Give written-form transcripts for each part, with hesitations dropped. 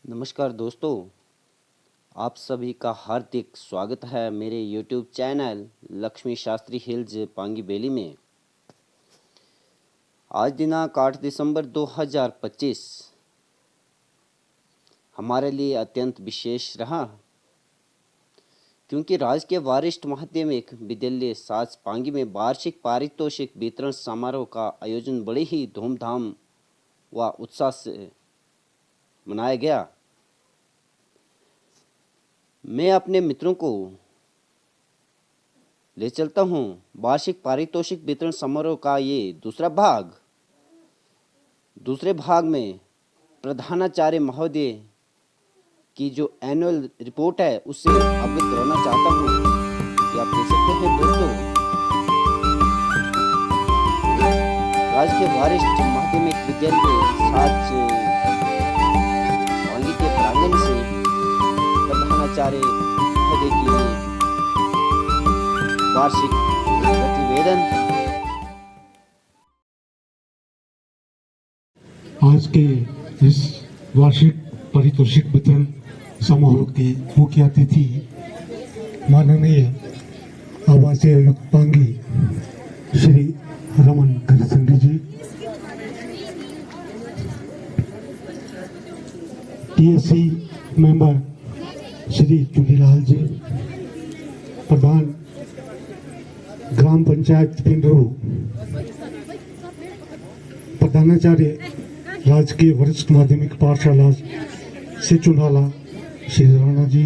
नमस्कार दोस्तों, आप सभी का हार्दिक स्वागत है मेरे YouTube channel Lakshmi Shastri Hills Pangi Valley में। आज दिनांक 8 दिसंबर 2025 हमारे लिए अत्यंत विशेष रहा, क्योंकि राजकीय वरिष्ठ माध्यमिक विद्यालय साज पांगी में वार्षिक पारितोषिक वितरण समारोह का आयोजन बड़े ही धूमधाम व उत्साह से मनाया गया। मैं अपने मित्रों को ले चलता हूं वार्षिक पारितोषिक वितरण समारोह का ये दूसरे भाग में प्रधानाचार्य महोदय की जो एनुअल रिपोर्ट है उससे अवगत कराना चाहता हूं कि आप देख सकते हैं दोस्तों, राजकीय वरिष्ठ माध्यमिक विद्यालय साज पांगी के प्रांगण से प्रधानाचार्य महोदय की वार्षिक प्रतिवेदन। आज के इस वार्षिक पारितोषिक वितरण समारोह के मुख्य अतिथि माननीय आवासीय आयुक्त पांगी श्री रमन करसंगी जी, टीएससी मेंबर श्री चुनीलाल जी, प्रधान ग्राम पंचायत पिंडरू, प्रधानाचार्य राजकीय वरिष्ठ माध्यमिक पाठशाला से चुनाला श्री राणा जी,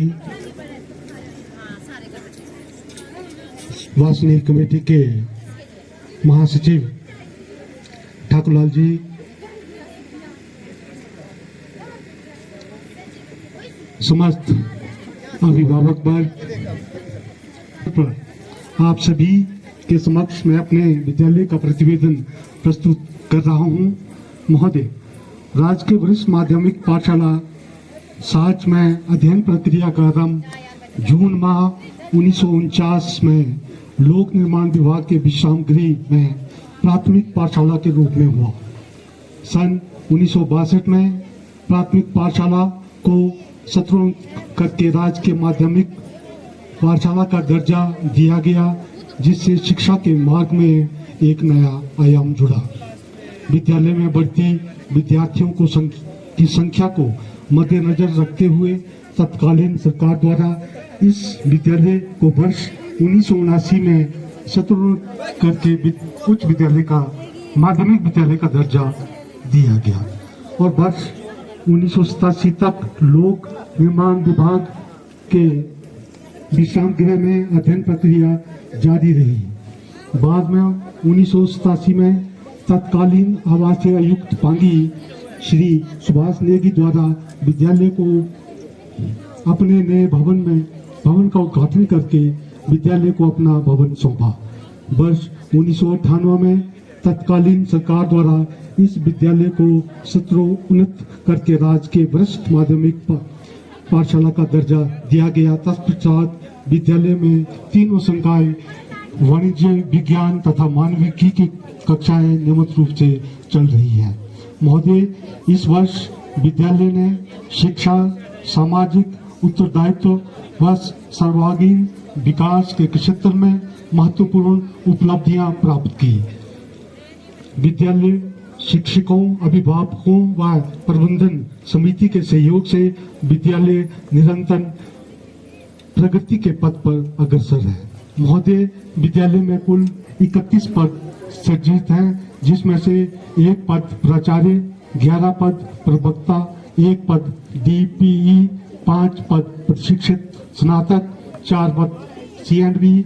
वासनी कमेटी के महासचिव ठाकुरलाल जी, समस्त अभिभावक वर्ग, आप सभी के समक्ष मैं अपने विद्यालय का प्रतिवेदन प्रस्तुत कर रहा हूं। महोदय, राजकीय वरिष्ठ माध्यमिक पाठशाला साज में अध्ययन प्रक्रिया का आरंभ जून माह 1949 में लोक निर्माण विभाग के विश्राम गृह में प्राथमिक पाठशाला के रूप में हुआ। सन 1962 में प्राथमिक पाठशाला को सत्रों करके राजकीय माध्यमिक पाठशाला का दर्जा दिया गया, जिससे शिक्षा के मार्ग में एक नया आयाम जुड़ा। विद्यालय में बढ़ती विद्यार्थियों की संख्या को मद्देनजर रखते हुए तत्कालीन सरकार द्वारा इस विद्यालय को वर्ष 1979 में सत्रोन्नत करके उच्च विद्यालय का माध्यमिक विद्यालय का दर्जा दिया गया और वर्ष 1987 तक लोक निर्माण विभाग के विश्राम गृह में अध्ययन प्रक्रिया जारी रही। बाद में 1987 में तत्कालीन आवासीय आयुक्त पांगी श्री सुभाष नेगी द्वारा विद्यालय को अपने नए भवन का उद्घाटन करके विद्यालय को अपना भवन सौंपा। वर्ष 1998 में तत्कालीन सरकार द्वारा इस विद्यालय को सत्रोन्नत करके राजकीय वरिष्ठ माध्यमिक पाठशाला का दर्जा दिया गया। तत्पश्चात विद्यालय में तीनों संकाय वाणिज्य, विज्ञान तथा मानविकी की कक्षाएं नियमित रूप से चल रही है। महोदय, इस वर्ष विद्यालय ने शिक्षा, सामाजिक उत्तरदायित्व व सर्वांगीण विकास के क्षेत्र में महत्वपूर्ण उपलब्धियां प्राप्त की। विद्यालय शिक्षकों, अभिभावकों व प्रबंधन समिति के सहयोग से विद्यालय निरंतर प्रगति के पथ पर अग्रसर है। महोदय, विद्यालय में कुल 31 पद सृजित हैं, जिसमें से 1 पद प्राचार्य, 11 पद प्रवक्ता, 1 पद डीपीई, 5 पद प्रशिक्षित स्नातक, 4 पद सीएंडबी,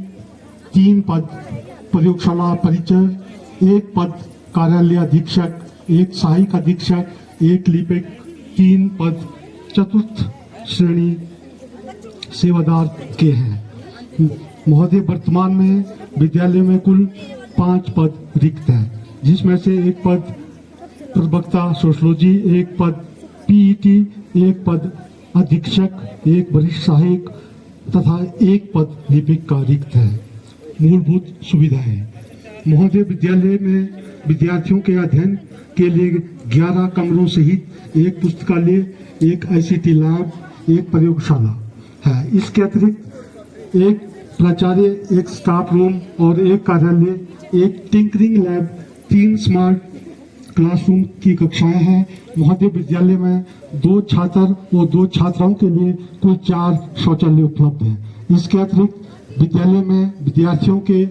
3 पद प्रयोगशाला परिचय, 1 पद कार्यालय अधीक्षक, 1 सहायक अधीक्षक, 1 लिपिक, 3 पद चतुर्थ श्रेणी सेवादार के हैं। महोदय, वर्तमान में विद्यालय में कुल 5 पद रिक्त हैं, जिसमें से 1 पद प्रवक्ता सोशियोलॉजी, 1 पद पीईटी, 1 पद अधीक्षक, 1 वरिष्ठ सहायक तथा 1 पद लिपिक का रिक्त है। मूलभूत सुविधाएं, महोदय, विद्यालय में विद्यार्थियों के अध्ययन के लिए 11 कमरों सहित एक पुस्तकालय, एक ICT लैब, एक प्रयोगशाला है। इसके अतिरिक्त एक प्राचार्य, एक स्टाफ रूम और एक कार्यालय, एक टिंकरिंग लैब, 3 स्मार्ट क्लासरूम की कक्षाएं हैं। महोदय, विद्यालय में 2 छात्र और 2 छात्राओं के लिए कुल 4 शौचालय उपलब्ध हैं। इसके अतिरिक्त विद्यालय में विद्यार्थियों के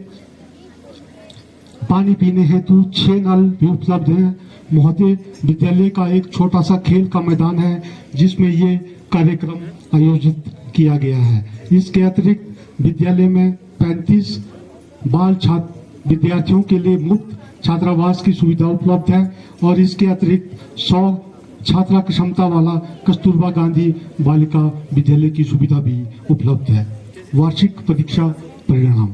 पानी पीने हेतु 6 नल भी उपलब्ध हैं। महोदय, विद्यालय का एक छोटा सा खेल का मैदान है जिसमें ये कार्यक्रम आयोजित किया गया है। इसके अतिरिक्त विद्यालय में 35 बाल छात्र विद्यार्थियों के लिए मुफ्त छात्रावास की सुविधा उपलब्ध है और इसके अतिरिक्त 100 छात्रा क्षमता वाला कस्तूरबा गांधी बालिका विद्यालय की सुविधा भी उपलब्ध है। वार्षिक परीक्षा परिणाम।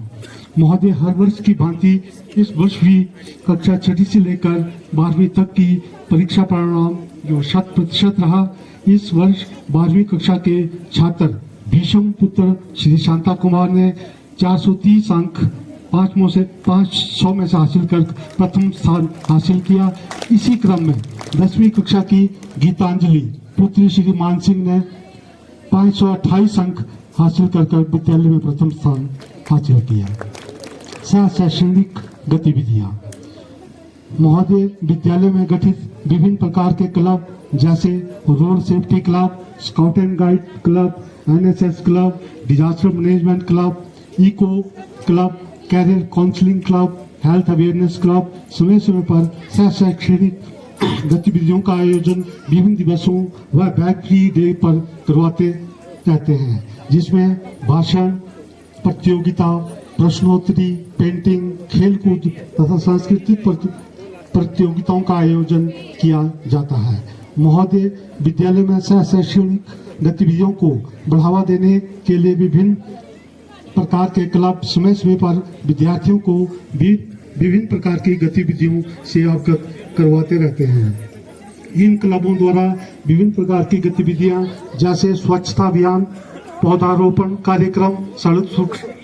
महोदय, हर वर्ष की भांति इस वर्ष भी कक्षा 6 से लेकर 12वीं तक की परीक्षा परिणाम जो 100% रहा। इस वर्ष 12वीं कक्षा के छात्र भीषम पुत्र श्री शांता कुमार ने 430 अंक 500 में से हासिल कर प्रथम स्थान हासिल किया। इसी क्रम में 10वीं कक्षा की गीतांजलि पुत्री श्री मान सिंह ने 528 अंक हासिल कर विद्यालय में प्रथम स्थान हासिल किया। शैक्षणिक गतिविधियां। महोदय, विद्यालय में गठित विभिन्न प्रकार के क्लब जैसे road safety club, scout and guide club, NSS club, disaster management club, eco club, career counselling club, health awareness club समय समय पर शैक्षणिक गतिविधियों का आयोजन विभिन्न दिवसों व बैग फ्री डे पर करवाते रहते हैं, जिसमें भाषण प्रतियोगिता, प्रश्नोत्तरी, पेंटिंग, खेलकूद तथा सांस्कृतिक प्रतियोगिताओं का आयोजन किया जाता है। महोदय, विद्यालय में शैक्षणिक गतिविधियों को बढ़ावा देने के लिए विभिन्न प्रकार के क्लब समय समय पर विद्यार्थियों को भी विभिन्न प्रकार की गतिविधियों से अवगत करवाते रहते हैं। इन क्लबों द्वारा विभिन्न प्रकार की गतिविधियां जैसे स्वच्छता अभियान, पौधारोपण कार्यक्रम, सड़क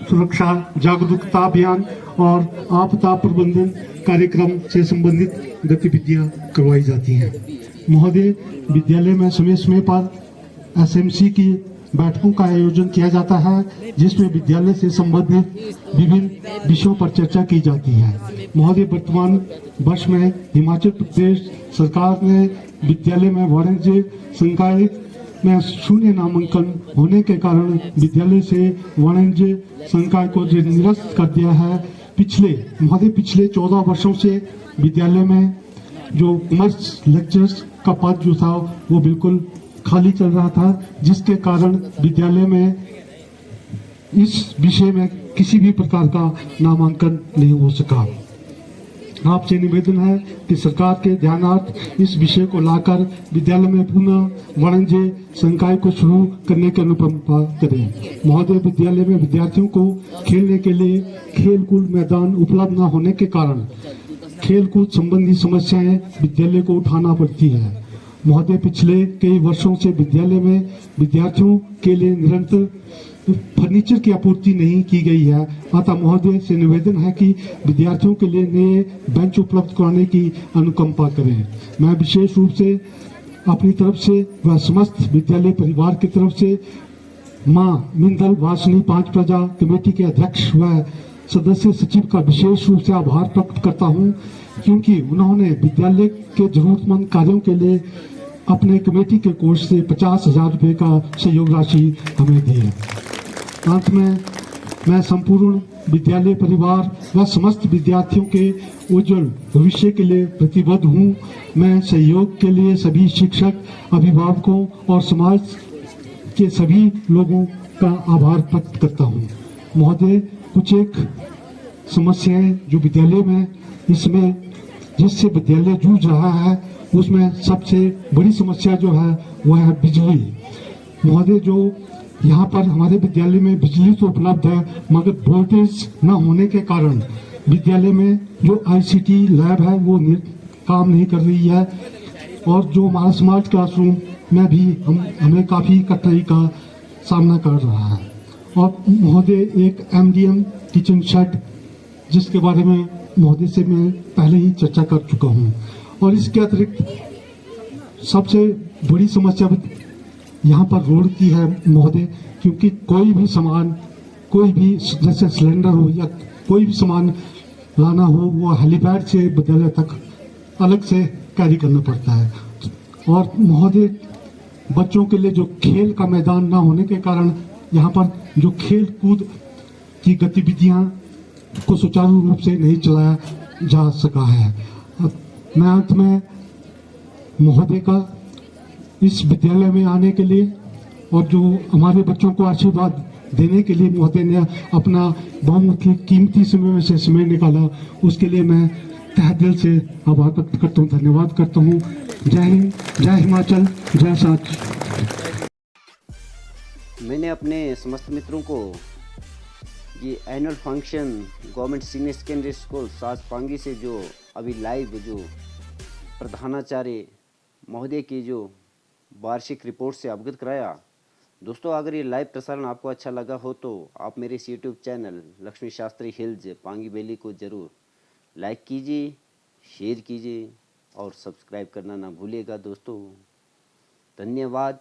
सुरक्षा जागरूकता अभियान और आपदा प्रबंधन कार्यक्रम से संबंधित गतिविधियां करवाई जाती हैं। महोदय, विद्यालय में समय समय पर SMC की बैठकों का आयोजन किया जाता है, जिसमें विद्यालय से संबंधित विभिन्न विषयों पर चर्चा की जाती है। महोदय, वर्तमान वर्ष में हिमाचल प्रदेश सरकार ने विद्यालय में वाणिज्य संकाय में 0 नामांकन होने के कारण विद्यालय से वाणिज्य संकाय को निरस्त कर दिया है। पिछले 14 वर्षों से विद्यालय में जो कॉमर्स लेक्चरर्स का पद जो था वो बिल्कुल खाली चल रहा था, जिसके कारण विद्यालय में इस विषय में किसी भी प्रकार का नामांकन नहीं हो सका। आपसे निवेदन है कि सरकार के ध्यानार्थ इस विषय को लाकर विद्यालय में पुनः वाणिज्य संकाय को शुरू करने की अनुकंपा करें। महोदय, विद्यालय में विद्यार्थियों को खेलने के लिए खेलकूद मैदान उपलब्ध न होने के कारण खेलकूद संबंधी समस्याएं विद्यालय को उठाना पड़ती है। महोदय, पिछले कई वर्षों से विद्यालय में विद्यार्थियों के लिए निरंतर फर्नीचर की आपूर्ति नहीं की गई है। अतः महोदय से निवेदन है कि विद्यार्थियों के लिए नए बेंच उपलब्ध कराने की अनुकंपा करें। मैं विशेष रूप से अपनी तरफ से व समस्त विद्यालय परिवार की तरफ से मां मिंदल वासनी 5 प्रजा कमेटी के अध्यक्ष व सदस्य सचिव का विशेष रूप से आभार प्रकट करता हूं, क्योंकि उन्होंने विद्यालय के जरूरतमंद कार्यों के लिए अपने कमेटी के कोष से 50,000 रुपये का सहयोग राशि हमें दी है। अंत में मैं संपूर्ण विद्यालय परिवार व समस्त विद्यार्थियों के उज्जवल भविष्य के लिए प्रतिबद्ध हूँ। मैं सहयोग के लिए सभी शिक्षक, अभिभावकों और समाज के सभी लोगों का आभार व्यक्त करता हूँ। महोदय, कुछ एक समस्याएं जो विद्यालय में इसमें जिससे विद्यालय जूझ रहा है, उसमें सबसे बड़ी समस्या जो है वह है बिजली। महोदय, जो यहाँ पर हमारे विद्यालय में बिजली तो उपलब्ध है, मगर वोल्टेज न होने के कारण विद्यालय में जो ICT लैब है वो काम नहीं कर रही है, और जो हमारा स्मार्ट क्लासरूम में भी हमें काफ़ी कठिनाई का सामना कर रहा है। और महोदय, एक MDM किचन शेड जिसके बारे में महोदय से मैं पहले ही चर्चा कर चुका हूं। और इसके अतिरिक्त सबसे बड़ी समस्या यहाँ पर रोड की है महोदय, क्योंकि कोई भी सामान, कोई भी जैसे सिलेंडर हो या कोई भी सामान लाना हो, वो हेलीपैड से विद्यालय तक अलग से कैरी करना पड़ता है। और महोदय, बच्चों के लिए जो खेल का मैदान ना होने के कारण यहाँ पर जो खेल कूद की गतिविधियां को सुचारू रूप से नहीं चलाया जा सका है। मैं अंत में महोदय का इस विद्यालय में आने के लिए और जो हमारे बच्चों को आशीर्वाद देने के लिए महोदय ने अपना बहुमुखी कीमती समय में से समय निकाला, उसके लिए मैं तहे दिल से आभार व्यक्त करता हूँ, धन्यवाद करता हूँ। जय हिंद, जय हिमाचल, जय साथ। मैंने अपने समस्त मित्रों को ये annual function government senior secondary school साज पांगी से जो अभी लाइव जो प्रधानाचार्य महोदय की जो वार्षिक रिपोर्ट से अवगत कराया। दोस्तों, अगर ये लाइव प्रसारण आपको अच्छा लगा हो तो आप मेरे इस YouTube channel Lakshmi Shastri Hills Pangi valley को ज़रूर लाइक कीजिए, शेयर कीजिए और सब्सक्राइब करना ना भूलिएगा दोस्तों। धन्यवाद।